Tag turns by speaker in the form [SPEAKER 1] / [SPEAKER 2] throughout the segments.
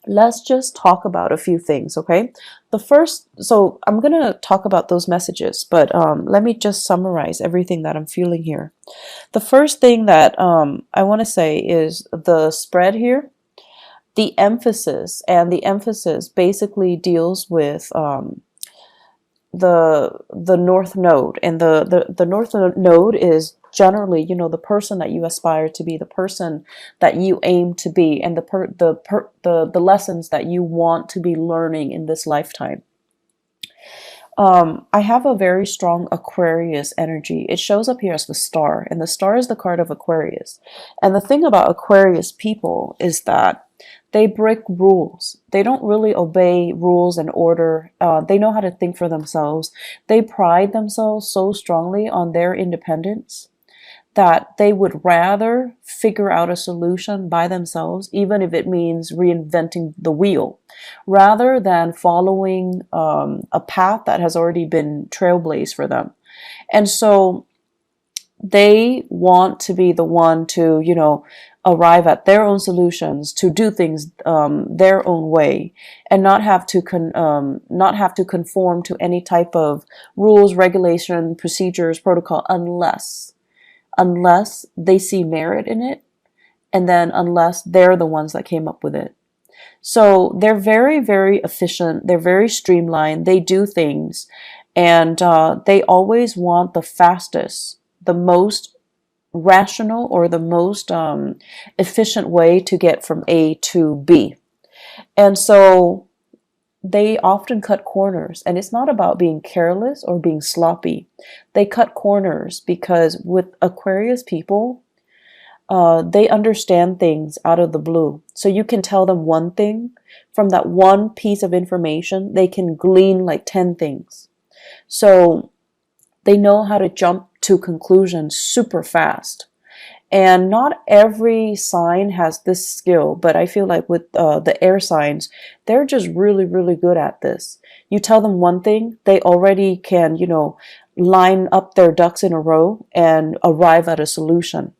[SPEAKER 1] let's just talk about a few things, okay? The first, so I'm gonna talk about those messages, but let me just summarize everything that I'm feeling here. The first thing that I want to say is the spread here, the emphasis basically deals with the north node, and the north node is generally, the person that you aspire to be, the person that you aim to be, and the lessons that you want to be learning in this lifetime. I have a very strong Aquarius energy. It shows up here as the star, and the star is the card of Aquarius. And the thing about Aquarius people is that they break rules. They don't really obey rules and order. They know how to think for themselves. They pride themselves so strongly on their independence that they would rather figure out a solution by themselves, even if it means reinventing the wheel, rather than following a path that has already been trailblazed for them. And so they want to be the one to, arrive at their own solutions, to do things their own way, and not have to conform to any type of rules, regulation, procedures, protocol, unless they see merit in it, and then unless they're the ones that came up with it. So they're very, very efficient. They're very streamlined. They do things, and they always want the fastest, the most rational, or the most efficient way to get from A to B. And so they often cut corners, and it's not about being careless or being sloppy. They cut corners because with Aquarius people, they understand things out of the blue. So you can tell them one thing, from that one piece of information, they can glean like 10 things. So they know how to jump to conclusions super fast. And not every sign has this skill, but I feel like with the air signs, they're just really, really good at this. You tell them one thing, they already can, line up their ducks in a row and arrive at a solution.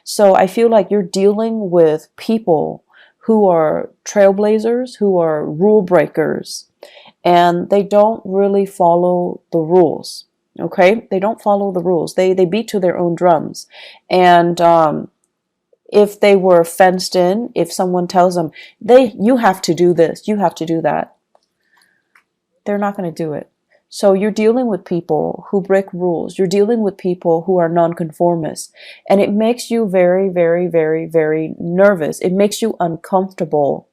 [SPEAKER 1] So I feel like you're dealing with people who are trailblazers, who are rule breakers, and they don't really follow the rules. Okay, they don't follow the rules. They beat to their own drums, and if they were fenced in, if someone tells them you have to do this, you have to do that, they're not going to do it. So you're dealing with people who break rules. You're dealing with people who are nonconformists, and it makes you very, very, very, very nervous. It makes you uncomfortable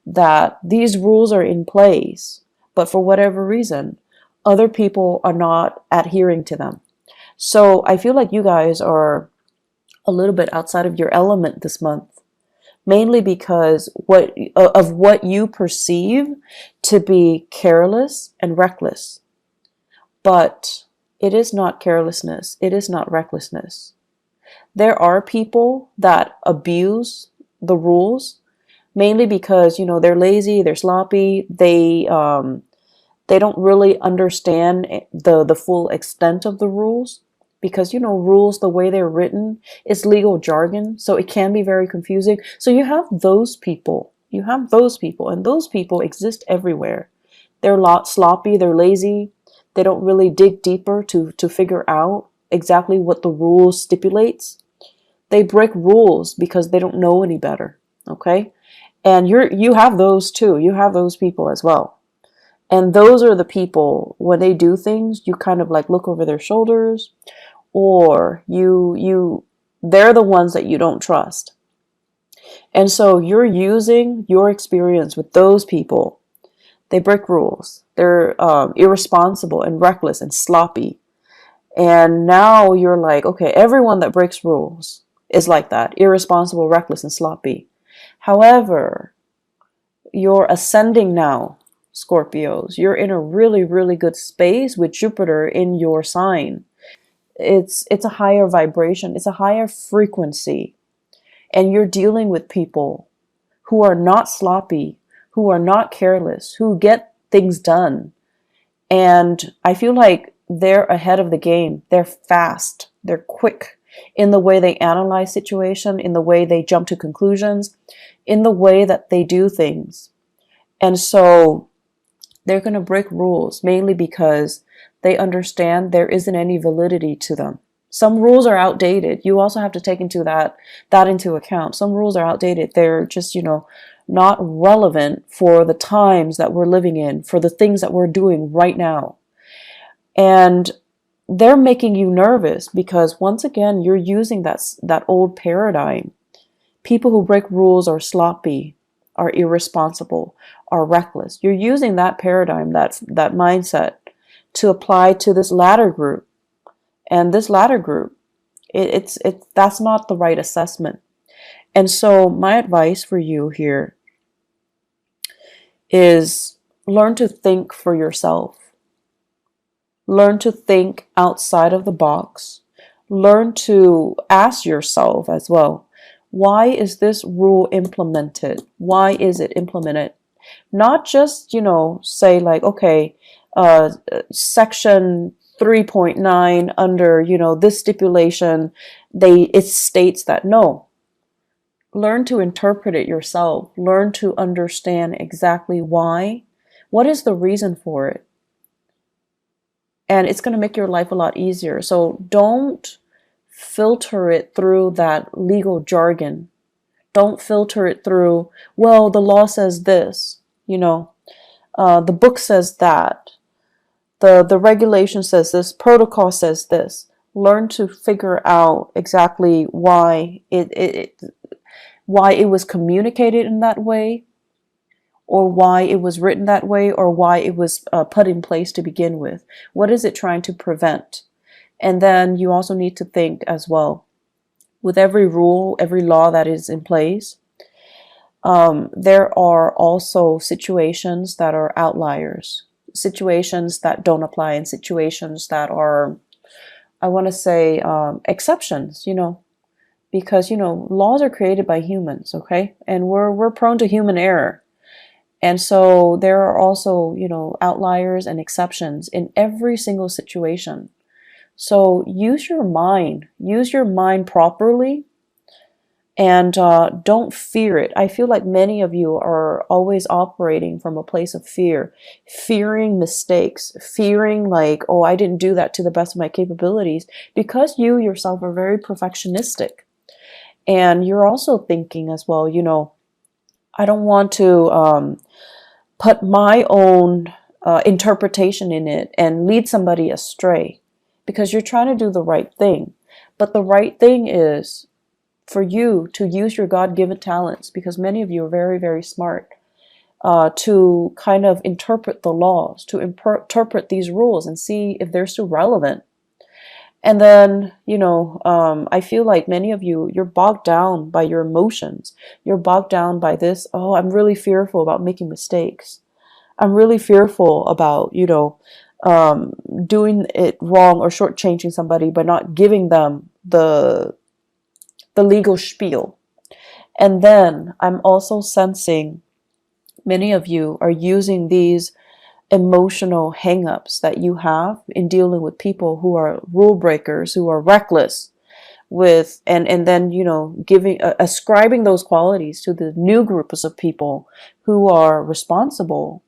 [SPEAKER 1] that these rules are in place, but for whatever reason, other people are not adhering to them. So I feel like you guys are a little bit outside of your element this month, mainly because of what you perceive to be careless and reckless. But it is not carelessness. It is not recklessness. There are people that abuse the rules, mainly because, they're lazy, they're sloppy, they don't really understand the full extent of the rules, because rules, the way they're written, is legal jargon, so it can be very confusing. So you have those people, and those people exist everywhere. They're sloppy, they're lazy, they don't really dig deeper to figure out exactly what the rules stipulates. They break rules because they don't know any better. Okay, and you have those too. You have those people as well. And those are the people, when they do things, you kind of like look over their shoulders, or they're the ones that you don't trust. And so you're using your experience with those people. They break rules. They're irresponsible and reckless and sloppy. And now you're like, okay, everyone that breaks rules is like that, irresponsible, reckless, and sloppy. However, you're ascending now, Scorpios. You're in a really, really good space with Jupiter in your sign. It's a higher vibration. It's a higher frequency. And you're dealing with people who are not sloppy, who are not careless, who get things done. And I feel like they're ahead of the game. They're fast. They're quick. in the way they analyze situation, in the way they jump to conclusions, in the way that they do things. And so they're going to break rules mainly because they understand there isn't any validity to them. Some rules are outdated. You also have to take that into account. Some rules are outdated. They're just, not relevant for the times that we're living in, for the things that we're doing right now. And they're making you nervous because once again, you're using that old paradigm. People who break rules are sloppy, are irresponsible, are reckless. You're using that paradigm, that mindset to apply to this latter group. And this latter group, that's not the right assessment. And so my advice for you here is learn to think for yourself. Learn to think outside of the box. Learn to ask yourself as well, why is this rule implemented? Why is it implemented? Not just, say like, okay, section 3.9 under, this stipulation, it states that. No. Learn to interpret it yourself. Learn to understand exactly why. What is the reason for it? And it's going to make your life a lot easier. So don't filter it through that legal jargon. Don't filter it through, well, the law says this, the book says that, the regulation says this, protocol says this. Learn to figure out exactly why why it was communicated in that way, or why it was written that way, or why it was put in place to begin with. What is it trying to prevent? And then you also need to think as well, with every rule, every law that is in place, there are also situations that are outliers, situations that don't apply, and situations that are, I want to say, exceptions, because, laws are created by humans, okay? And we're prone to human error. And so there are also, outliers and exceptions in every single situation. So use your mind properly, and don't fear it. I feel like many of you are always operating from a place of fear, fearing mistakes, fearing like, oh, I didn't do that to the best of my capabilities, because you yourself are very perfectionistic. And you're also thinking as well, I don't want to put my own interpretation in it and lead somebody astray, because you're trying to do the right thing. But the right thing is for you to use your God-given talents, because many of you are very, very smart, to kind of interpret the laws, to interpret these rules and see if they're still relevant. And then, I feel like many of you, you're bogged down by your emotions. You're bogged down by this, oh, I'm really fearful about making mistakes. I'm really fearful about, doing it wrong or shortchanging somebody by not giving them the legal spiel. And then I'm also sensing many of you are using these emotional hangups that you have in dealing with people who are rule breakers, who are reckless with, and then, giving, ascribing those qualities to the new groups of people who are responsible.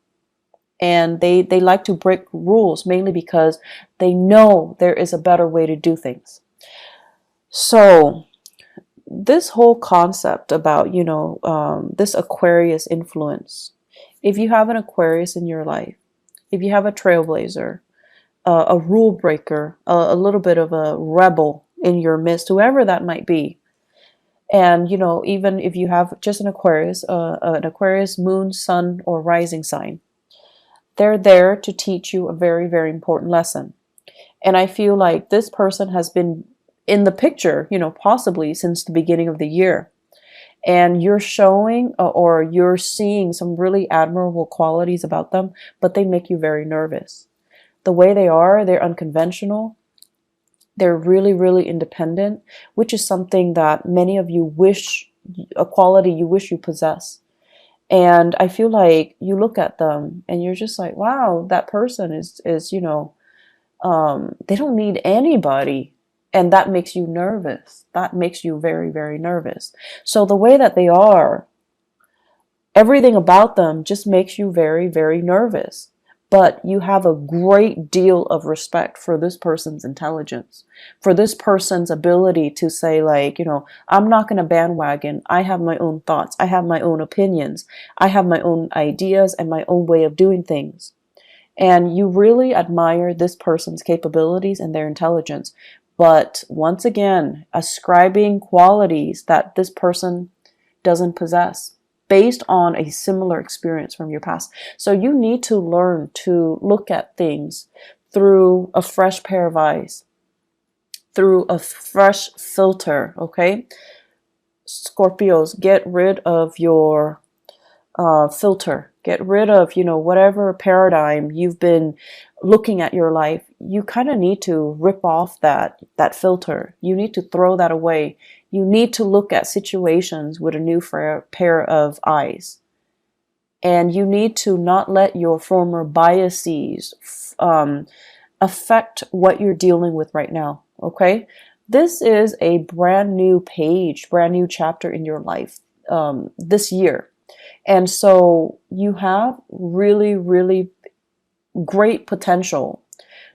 [SPEAKER 1] And they like to break rules mainly because they know there is a better way to do things. So this whole concept about, this Aquarius influence, if you have an Aquarius in your life, if you have a trailblazer, a rule breaker, a little bit of a rebel in your midst, whoever that might be, and, even if you have just an Aquarius moon, sun, or rising sign, they're there to teach you a very, very important lesson. And I feel like this person has been in the picture, possibly since the beginning of the year. And you're showing or you're seeing some really admirable qualities about them, but they make you very nervous. The way they are, they're unconventional. They're really, really independent, which is something that many of you wish, a quality you wish you possess. And I feel like you look at them and you're just like, wow, that person is they don't need anybody. And that makes you nervous. That makes you very, very nervous. So the way that they are, everything about them just makes you very, very nervous. But you have a great deal of respect for this person's intelligence, for this person's ability to say, like, I'm not going to bandwagon. I have my own thoughts. I have my own opinions. I have my own ideas and my own way of doing things. And you really admire this person's capabilities and their intelligence. But once again, ascribing qualities that this person doesn't possess based on a similar experience from your past. So you need to learn to look at things through a fresh pair of eyes, through a fresh filter, okay? Scorpios, get rid of your filter. Get rid of, whatever paradigm you've been looking at your life. You kind of need to rip off that filter. You need to throw that away. You need to look at situations with a new pair of eyes. And you need to not let your former biases affect what you're dealing with right now. Okay? This is a brand new page, brand new chapter in your life this year. And so you have really, really great potential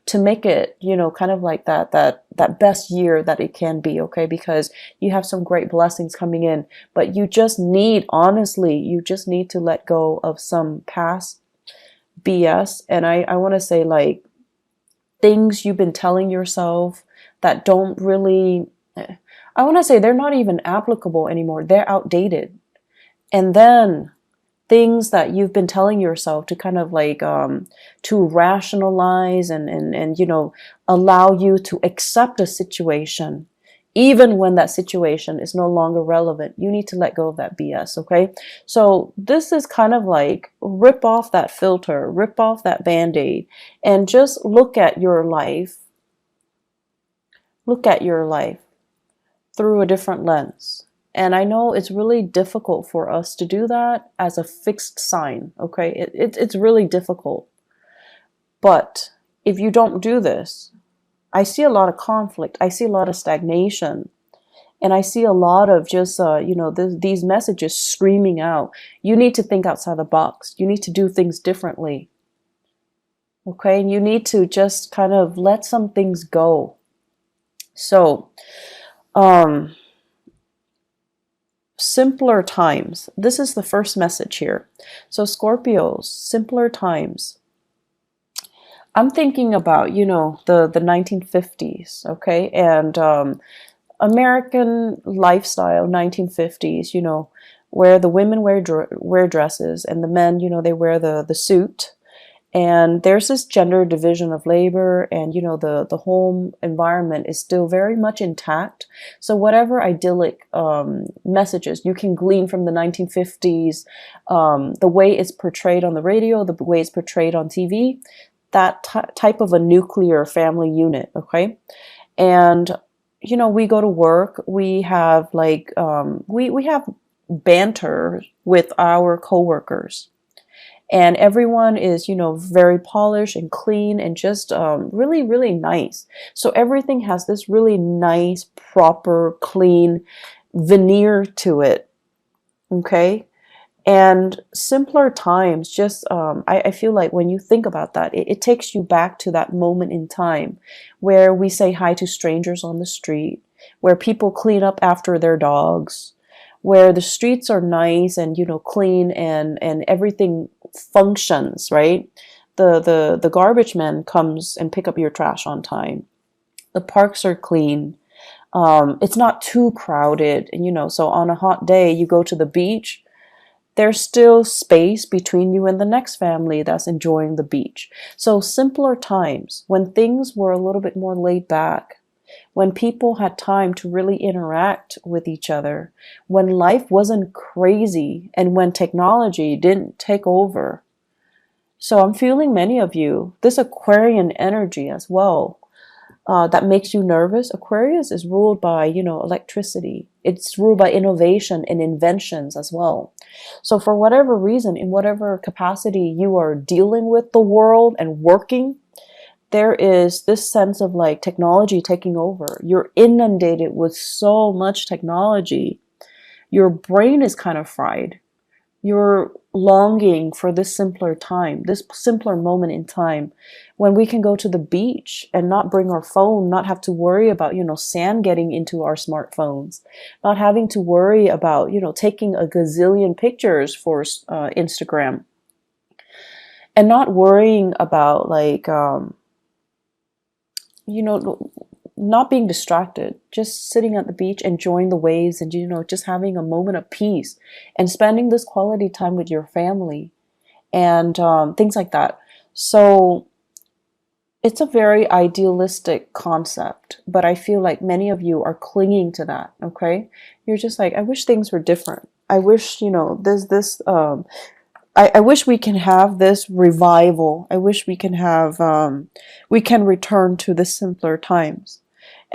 [SPEAKER 1] to make it, kind of like that best year that it can be, okay? Because you have some great blessings coming in, but you just need, honestly, you just need to let go of some past BS. And I want to say, like, things you've been telling yourself that don't really, I want to say they're not even applicable anymore. They're outdated. And then things that you've been telling yourself to kind of like to rationalize and allow you to accept a situation even when that situation is no longer relevant. You need to let go of that BS, okay? So this is kind of like rip off that filter, rip off that band-aid, and just look at your life through a different lens. And I know it's really difficult for us to do that as a fixed sign, okay? It's really difficult. But if you don't do this, I see a lot of conflict. I see a lot of stagnation. And I see a lot of just, these messages screaming out. You need to think outside the box. You need to do things differently. Okay? And you need to just kind of let some things go. So, simpler times. This is the first message here. So Scorpios, simpler times. I'm thinking about, the 1950s, okay? And American lifestyle, 1950s, where the women wear dresses and the men, they wear the suit. And there's this gender division of labor, and the home environment is still very much intact. So whatever idyllic messages you can glean from the 1950s, the way it's portrayed on the radio, the way it's portrayed on TV, that type of a nuclear family unit, okay? And we go to work, we have like we have banter with our coworkers. And everyone is, very polished and clean and just really, really nice. So everything has this really nice, proper, clean veneer to it. Okay? And simpler times, just, I feel like when you think about that, it takes you back to that moment in time where we say hi to strangers on the street, where people clean up after their dogs, where the streets are nice and, clean and everything functions, right? The garbage man comes and pick up your trash on time. The parks are clean. It's not too crowded. And, so on a hot day, you go to the beach, there's still space between you and the next family that's enjoying the beach. So simpler times when things were a little bit more laid back, when people had time to really interact with each other, when life wasn't crazy, and when technology didn't take over. So I'm feeling many of you, this Aquarian energy as well, that makes you nervous. Aquarius is ruled by, electricity. It's ruled by innovation and inventions as well. So for whatever reason, in whatever capacity you are dealing with the world and working, there is this sense of like technology taking over. You're inundated with so much technology. Your brain is kind of fried. You're longing for this simpler time, this simpler moment in time when we can go to the beach and not bring our phone, not have to worry about, sand getting into our smartphones, not having to worry about, taking a gazillion pictures for Instagram, and not worrying about like, you know, not being distracted, just sitting at the beach, enjoying the waves, and just having a moment of peace and spending this quality time with your family and things like that. So it's a very idealistic concept, but I feel like many of you are clinging to that. Okay, you're just like, I wish things were different. I wish there's this. I wish we can have this revival. I wish we can have we can return to the simpler times.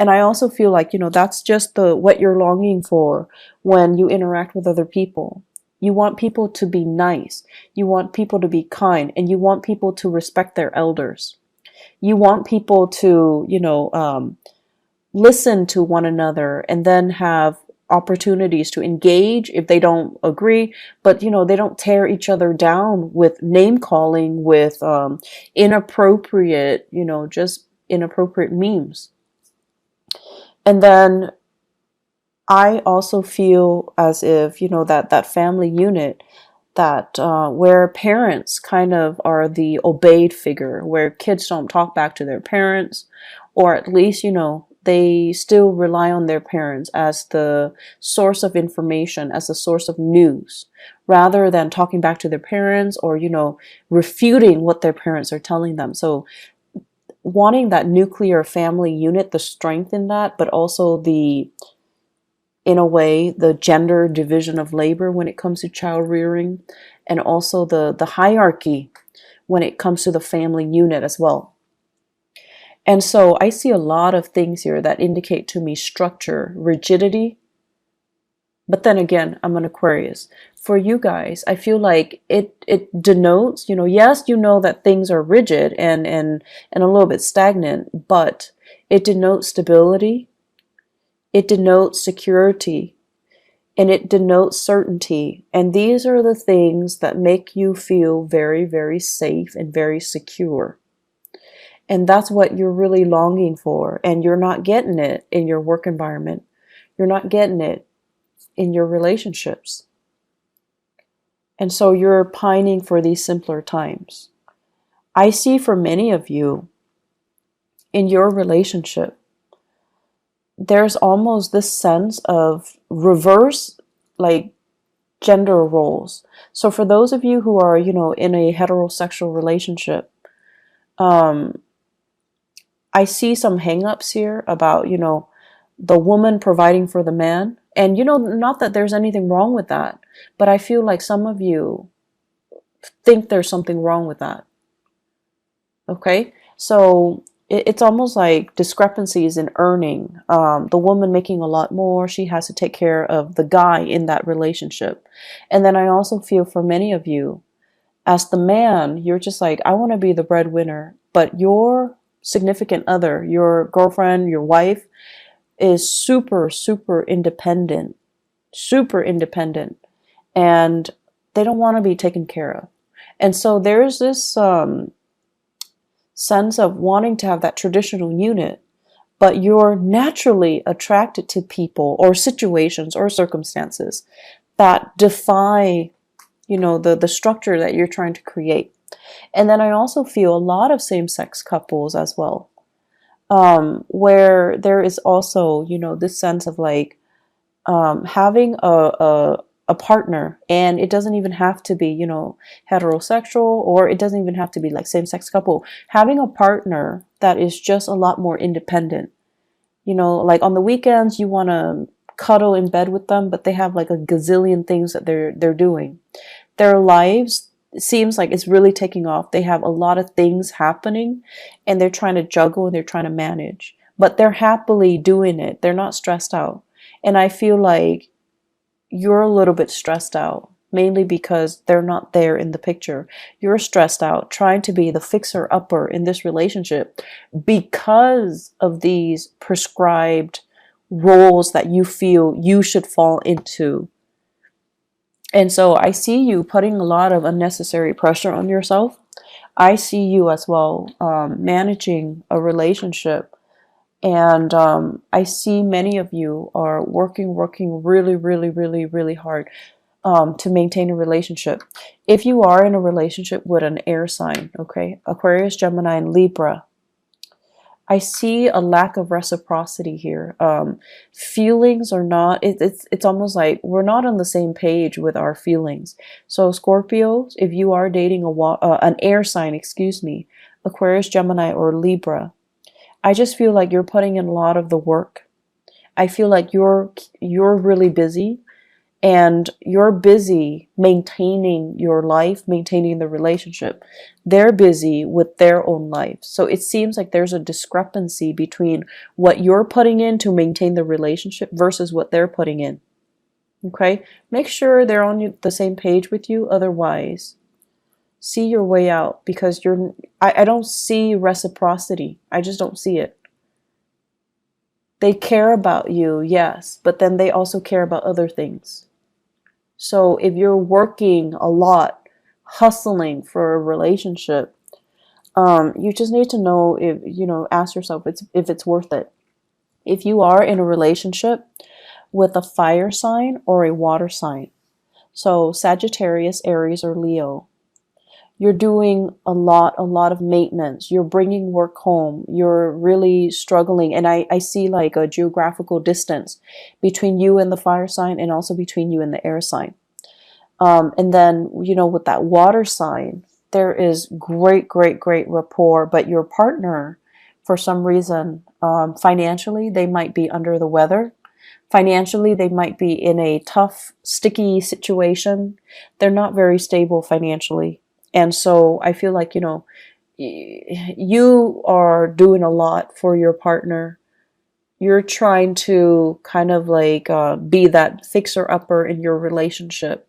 [SPEAKER 1] And I also feel like, that's just what you're longing for when you interact with other people. You want people to be nice. You want people to be kind, and you want people to respect their elders. You want people to, listen to one another and then have opportunities to engage if they don't agree, but they don't tear each other down with name calling, with inappropriate, just inappropriate memes. And then I also feel as if, that family unit, that where parents kind of are the obeyed figure, where kids don't talk back to their parents, or at least, they still rely on their parents as the source of information, as the source of news, rather than talking back to their parents or, refuting what their parents are telling them. So wanting that nuclear family unit, the strength in that, but also in a way, the gender division of labor when it comes to child rearing, and also the hierarchy when it comes to the family unit as well. And so I see a lot of things here that indicate to me structure, rigidity. But then again, I'm an Aquarius. For you guys, I feel like it denotes, yes, that things are rigid and a little bit stagnant, but it denotes stability, it denotes security, and it denotes certainty. And these are the things that make you feel very, very safe and very secure. And that's what you're really longing for. And you're not getting it in your work environment. You're not getting it in your relationships. And so you're pining for these simpler times. I see for many of you in your relationship, there's almost this sense of reverse, like gender roles. So for those of you who are, in a heterosexual relationship, I see some hangups here about, the woman providing for the man. And, not that there's anything wrong with that, but I feel like some of you think there's something wrong with that. Okay? So it's almost like discrepancies in earning. The woman making a lot more, she has to take care of the guy in that relationship. And then I also feel for many of you, as the man, you're just like, I want to be the breadwinner, but your significant other, your girlfriend, your wife, is super, super independent, and they don't want to be taken care of. And so there's this sense of wanting to have that traditional unit, but you're naturally attracted to people or situations or circumstances that defy, the structure that you're trying to create. And then I also feel a lot of same-sex couples as well, where there is also, this sense of like having a partner, and it doesn't even have to be, heterosexual, or it doesn't even have to be like same-sex couple. Having a partner that is just a lot more independent. Like on the weekends, you want to cuddle in bed with them, but they have like a gazillion things that they're doing. Their lives, it seems like it's really taking off. They have a lot of things happening, and they're trying to juggle and they're trying to manage, but they're happily doing it. They're not stressed out. And I feel like you're a little bit stressed out. mainly because they're not there in the picture. You're stressed out trying to be the fixer-upper in this relationship because of these prescribed roles that you feel you should fall into. And so I see you putting a lot of unnecessary pressure on yourself. I see you as well managing a relationship. And I see many of you are working really, really, really, really hard to maintain a relationship. If you are in a relationship with an air sign, okay, Aquarius, Gemini, and Libra, I see a lack of reciprocity here. Feelings are not, it's almost like we're not on the same page with our feelings. So Scorpios, if you are dating an air sign, excuse me, Aquarius, Gemini, or Libra, I just feel like you're putting in a lot of the work. I feel like you're really busy, and you're busy maintaining your life, maintaining the relationship. They're busy with their own life. So it seems like there's a discrepancy between what you're putting in to maintain the relationship versus what they're putting in. Okay? Make sure they're on the same page with you. Otherwise, see your way out, because I don't see reciprocity. I just don't see it. They care about you, yes, but then they also care about other things. So if you're working a lot, hustling for a relationship, you just need to know if, ask yourself if it's worth it. If you are in a relationship with a fire sign or a water sign, so Sagittarius, Aries, or Leo, you're doing a lot of maintenance. You're bringing work home. You're really struggling. And I see like a geographical distance between you and the fire sign, and also between you and the air sign. And then, with that water sign, there is great rapport, but your partner, for some reason, financially, they might be under the weather. Financially, they might be in a tough, sticky situation. They're not very stable financially. And so I feel like, you are doing a lot for your partner. You're trying to kind of like be that fixer-upper in your relationship.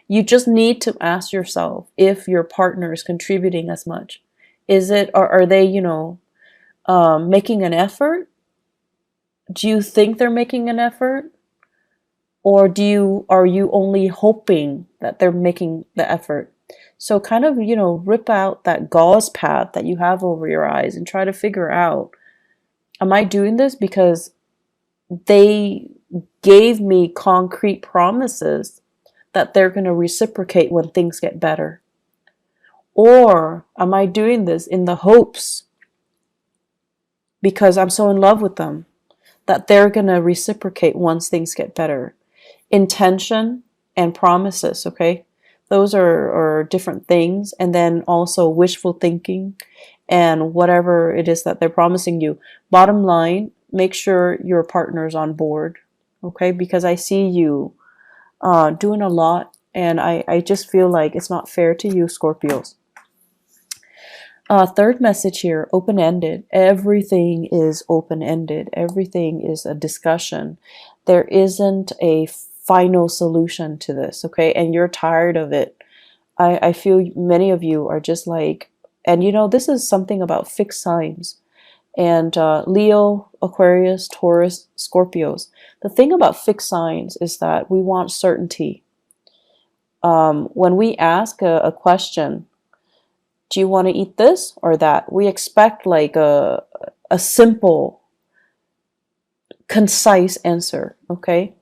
[SPEAKER 1] You just need to ask yourself if your partner is contributing as much. Are they, making an effort? Do you think they're making an effort? Or are you only hoping that they're making the effort? So kind of, rip out that gauze pad that you have over your eyes and try to figure out, am I doing this because they gave me concrete promises that they're going to reciprocate when things get better? Or am I doing this in the hopes, because I'm so in love with them, that they're going to reciprocate once things get better? Intention and promises, okay? Those are different things. And then also wishful thinking and whatever it is that they're promising you. Bottom line, make sure your partner's on board, okay? Because I see you doing a lot, and I just feel like it's not fair to you, Scorpios. Third message here, open-ended. Everything is open-ended. Everything is a discussion. There isn't a final solution to this, okay? And you're tired of it. I feel many of you are just like, and this is something about fixed signs. And Leo, Aquarius, Taurus, Scorpios. The thing about fixed signs is that we want certainty. When we ask a question, do you want to eat this or that? We expect like a simple, concise answer, okay?